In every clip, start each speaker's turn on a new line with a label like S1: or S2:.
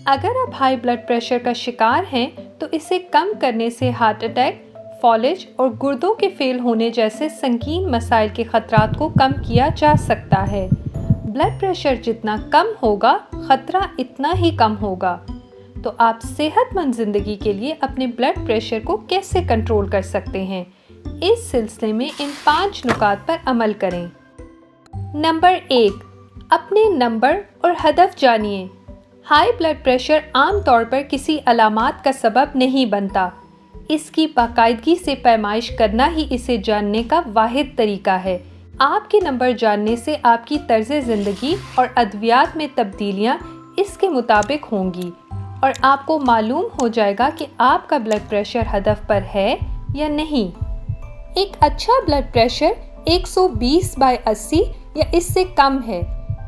S1: اگر آپ high blood pressure کا شکار ہیں تو اسے کم کرنے سے ہارٹ اٹیک، فالج اور گردوں کے فیل ہونے جیسے سنگین مسائل کے خطرات کو کم کیا جا سکتا ہے۔ بلڈ پریشر جتنا کم ہوگا، خطرہ اتنا ہی کم ہوگا۔ تو آپ صحت مند زندگی کے لیے اپنے بلڈ پریشر کو کیسے کنٹرول کر سکتے ہیں؟ اس سلسلے میں ان 5 نکات پر عمل کریں۔ نمبر 1، اپنے نمبر اور ہدف جانیے۔ ہائی بلڈ پریشر عام طور پر کسی علامات کا سبب نہیں بنتا۔ اس کی باقاعدگی سے پیمائش کرنا ہی اسے جاننے کا واحد طریقہ ہے۔ آپ کے نمبر جاننے سے آپ کی طرز زندگی اور ادویات میں تبدیلیاں اس کے مطابق ہوں گی اور آپ کو معلوم ہو جائے گا کہ آپ کا بلڈ پریشر ہدف پر ہے یا نہیں۔ ایک اچھا بلڈ پریشر 120/80 یا اس سے کم ہے۔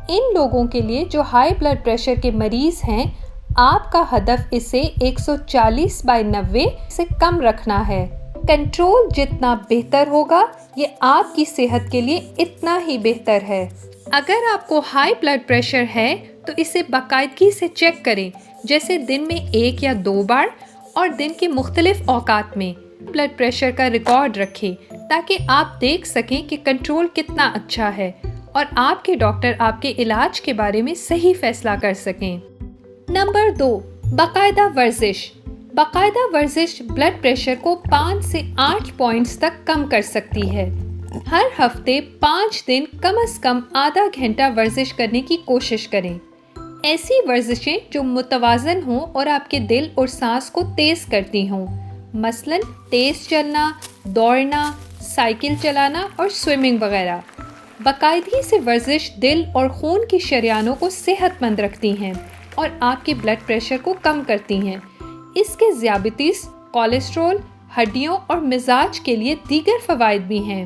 S1: ان لوگوں کے لیے جو ہائی بلڈ پریشر کے مریض ہیں، آپ کا ہدف اسے 140/90 سے کم رکھنا ہے۔ کنٹرول جتنا بہتر ہوگا، یہ آپ کی صحت کے لیے اتنا ہی بہتر ہے۔ اگر آپ کو ہائی بلڈ پریشر ہے تو اسے باقاعدگی سے چیک کریں، جیسے دن میں 1 یا 2 بار اور دن کے مختلف اوقات میں۔ بلڈ پریشر کا ریکارڈ رکھیں تاکہ آپ دیکھ سکیں کہ کنٹرول کتنا اچھا ہے اور آپ کے ڈاکٹر آپ کے علاج کے بارے میں صحیح فیصلہ کر سکیں۔ نمبر 2، باقاعدہ ورزش۔ باقاعدہ ورزش بلڈ پریشر کو 5 سے 8 پوائنٹس تک کم کر سکتی ہے۔ ہر ہفتے 5 دن کم از کم آدھا گھنٹہ ورزش کرنے کی کوشش کریں۔ ایسی ورزشیں جو متوازن ہوں اور آپ کے دل اور سانس کو تیز کرتی ہوں، مثلاً تیز چلنا، دوڑنا، سائیکل چلانا اور سوئمنگ وغیرہ۔ باقاعدگی سے ورزش دل اور خون کی شریانوں کو صحت مند رکھتی ہیں اور آپ کے بلڈ پریشر کو کم کرتی ہیں۔ اس کے ذیابیطس، کولیسٹرول، ہڈیوں اور مزاج کے لیے دیگر فوائد بھی ہیں۔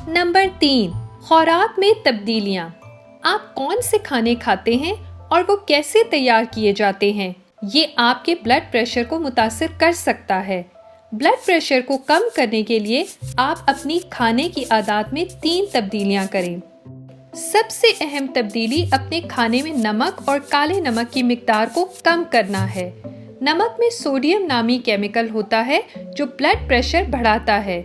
S1: نمبر 3، خوراک میں تبدیلیاں۔ آپ کون سے کھانے کھاتے ہیں اور وہ کیسے تیار کیے جاتے ہیں، یہ آپ کے بلڈ پریشر کو متاثر کر سکتا ہے۔ بلڈ پریشر کو کم کرنے کے لیے آپ اپنی کھانے کی عادات میں 3 تبدیلیاں کریں۔ سب سے اہم تبدیلی اپنے کھانے میں نمک اور کالے نمک کی مقدار کو کم کرنا ہے۔ نمک میں سوڈیم نامی کیمیکل ہوتا ہے جو بلڈ پریشر بڑھاتا ہے۔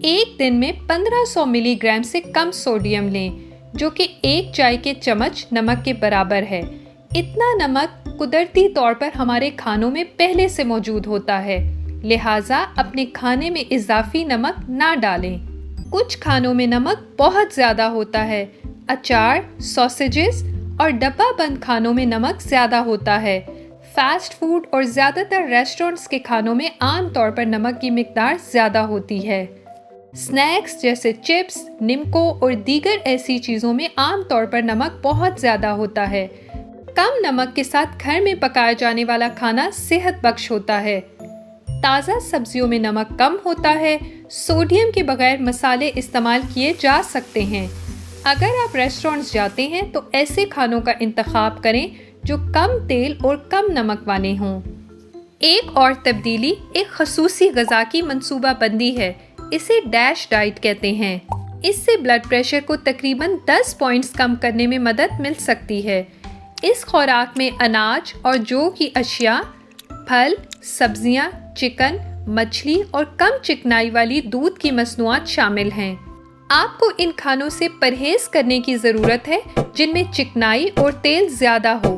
S1: ایک دن میں 1500 ملی گرام سے کم سوڈیم لیں، جو کہ 1 چائے کے چمچ نمک کے برابر ہے۔ اتنا نمک قدرتی طور پر ہمارے کھانوں میں پہلے سے موجود ہوتا ہے، لہٰذا اپنے کھانے میں اضافی نمک نہ ڈالیں۔ کچھ کھانوں میں نمک بہت زیادہ ہوتا ہے۔ اچار، سوسیجز اور ڈبہ بند کھانوں میں نمک زیادہ ہوتا ہے۔ فاسٹ فوڈ اور زیادہ تر ریسٹورنٹس کے کھانوں میں عام طور پر نمک کی مقدار زیادہ ہوتی ہے۔ سنیکس جیسے چپس، نمکو اور دیگر ایسی چیزوں میں عام طور پر نمک بہت زیادہ ہوتا ہے۔ کم نمک کے ساتھ گھر میں پکایا جانے والا کھانا صحت بخش ہوتا ہے۔ تازہ سبزیوں میں نمک کم ہوتا ہے۔ سوڈیم کے بغیر مسالے استعمال کیے جا سکتے ہیں۔ اگر آپ ریسٹورنٹس جاتے ہیں تو ایسے کھانوں کا انتخاب کریں جو کم تیل اور کم نمک والے ہوں۔ ایک اور تبدیلی ایک خصوصی غذا کی منصوبہ بندی ہے، اسے ڈیش ڈائٹ کہتے ہیں۔ اس سے بلڈ پریشر کو تقریباً 10 پوائنٹس کم کرنے میں مدد مل سکتی ہے۔ اس خوراک میں اناج اور جو کی اشیاء، پھل، سبزیاں، چکن، مچھلی اور کم چکنائی والی دودھ کی مصنوعات شامل ہیں۔ آپ کو ان کھانوں سے پرہیز کرنے کی ضرورت ہے جن میں چکنائی اور تیل زیادہ ہو۔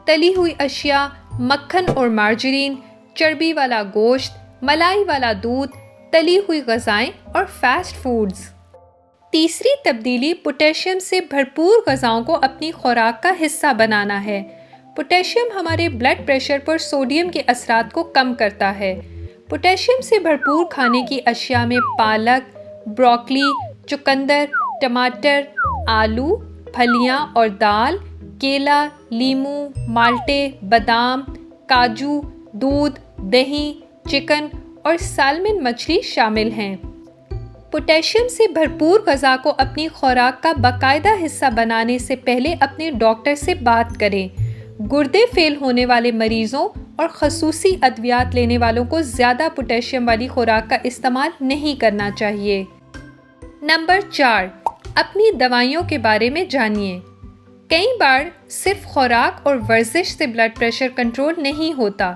S1: تلی ہوئی اشیاء، مکھن اور مارجرین، چربی والا گوشت، ملائی والا دودھ، تلی ہوئی غذائیں اور فاسٹ فوڈز۔ تیسری تبدیلی پوٹیشیم سے بھرپور غذاؤں کو اپنی خوراک کا حصہ بنانا ہے۔ پوٹیشیم ہمارے بلڈ پریشر پر سوڈیم کے اثرات کو کم کرتا ہے۔ پوٹیشیم سے بھرپور کھانے کی اشیاء میں پالک، بروکلی، چقندر، ٹماٹر، آلو، پھلیاں اور دال، کیلا، لیموں، مالٹے، بادام، کاجو، دودھ، دہی، چکن اور سالمن مچھلی شامل ہیں۔ پوٹیشیم سے بھرپور غذا کو اپنی خوراک کا باقاعدہ حصہ بنانے سے پہلے اپنے ڈاکٹر سے بات کریں۔ گردے فیل ہونے والے مریضوں اور خصوصی ادویات لینے والوں کو زیادہ پوٹیشیم والی خوراک کا استعمال نہیں کرنا چاہیے۔ نمبر 4، اپنی دوائیوں کے بارے میں جانیے۔ کئی بار صرف خوراک اور ورزش سے بلڈ پریشر کنٹرول نہیں ہوتا۔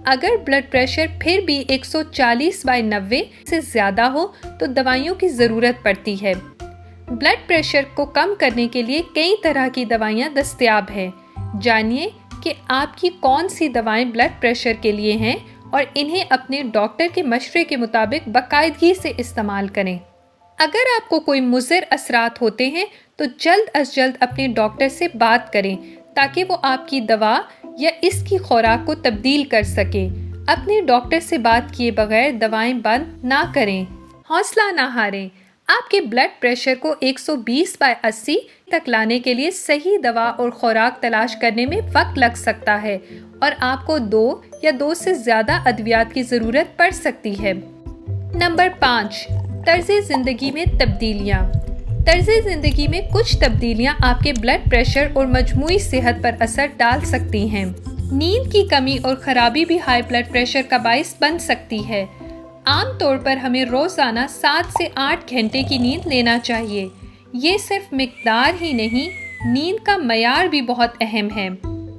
S1: اگر بلڈ پریشر پھر بھی 140/90 سے زیادہ ہو تو دوائیوں کی ضرورت پڑتی ہے۔ بلڈ پریشر کو کم کرنے کے لیے کئی طرح کی دوائیاں دستیاب ہیں۔ جانیے کہ آپ کی کون سی دوائیں بلڈ پریشر کے لیے ہیں اور انہیں اپنے ڈاکٹر کے مشورے کے مطابق باقاعدگی سے استعمال کریں۔ اگر آپ کو کوئی مضر اثرات ہوتے ہیں تو جلد از جلد اپنے ڈاکٹر سے بات کریں تاکہ وہ آپ کی دوا یا اس کی خوراک کو تبدیل کر سکے۔ اپنے ڈاکٹر سے بات کیے بغیر دوائیں بند نہ کریں۔ حوصلہ نہ ہاریں۔ آپ کے بلڈ پریشر کو 120/80 تک لانے کے لیے صحیح دوا اور خوراک تلاش کرنے میں وقت لگ سکتا ہے اور آپ کو 2 یا 2 سے زیادہ ادویات کی ضرورت پڑ سکتی ہے۔ نمبر 5، طرز زندگی میں تبدیلیاں۔ طرز زندگی میں کچھ تبدیلیاں آپ کے بلڈ پریشر اور مجموعی صحت پر اثر ڈال سکتی ہیں۔ نیند کی کمی اور خرابی بھی ہائی بلڈ پریشر کا باعث بن سکتی ہے۔ عام طور پر ہمیں روزانہ 7 سے 8 گھنٹے کی نیند لینا چاہیے۔ یہ صرف مقدار ہی نہیں، نیند کا معیار بھی بہت اہم ہے۔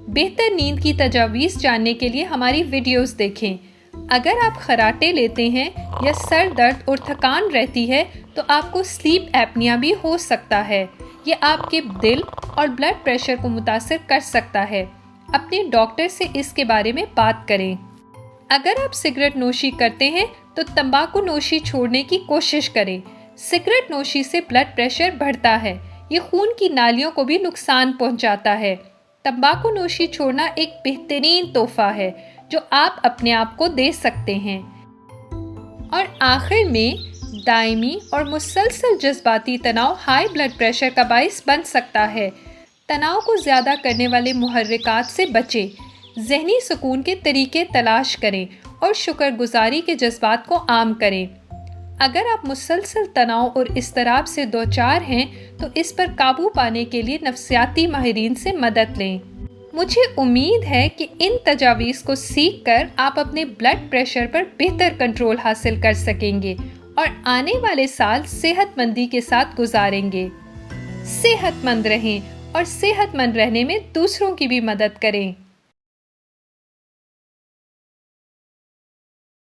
S1: بہتر نیند کی تجاویز جاننے کے لیے ہماری ویڈیوز دیکھیں۔ اگر آپ خراٹے لیتے ہیں یا سر درد اور تھکان رہتی ہے تو آپ کو سلیپ ایپنیا بھی ہو سکتا ہے۔ یہ آپ کے دل اور بلڈ پریشر کو متاثر کر سکتا ہے۔ اپنے ڈاکٹر سے اس کے بارے میں بات کریں۔ اگر آپ سگریٹ نوشی کرتے ہیں تو تمباکو نوشی چھوڑنے کی کوشش کریں۔ سگریٹ نوشی سے بلڈ پریشر بڑھتا ہے۔ یہ خون کی نالیوں کو بھی نقصان پہنچاتا ہے۔ تمباکو نوشی چھوڑنا ایک بہترین تحفہ ہے جو آپ اپنے آپ کو دے سکتے ہیں۔ اور آخر میں دائمی اور مسلسل جذباتی تناؤ ہائی بلڈ پریشر کا باعث بن سکتا ہے۔ تناؤ کو زیادہ کرنے والے محرکات سے بچیں، ذہنی سکون کے طریقے تلاش کریں اور شکر گزاری کے جذبات کو عام کریں۔ اگر آپ مسلسل تناؤ اور اضطراب سے دوچار ہیں تو اس پر قابو پانے کے لیے نفسیاتی ماہرین سے مدد لیں۔ مجھے امید ہے کہ ان تجاویز کو سیکھ کر آپ اپنے بلڈ پریشر پر بہتر کنٹرول حاصل کر سکیں گے اور آنے والے سال صحت مندی کے ساتھ گزاریں گے۔ صحت مند رہیں اور صحت مند رہنے میں دوسروں کی بھی مدد کریں۔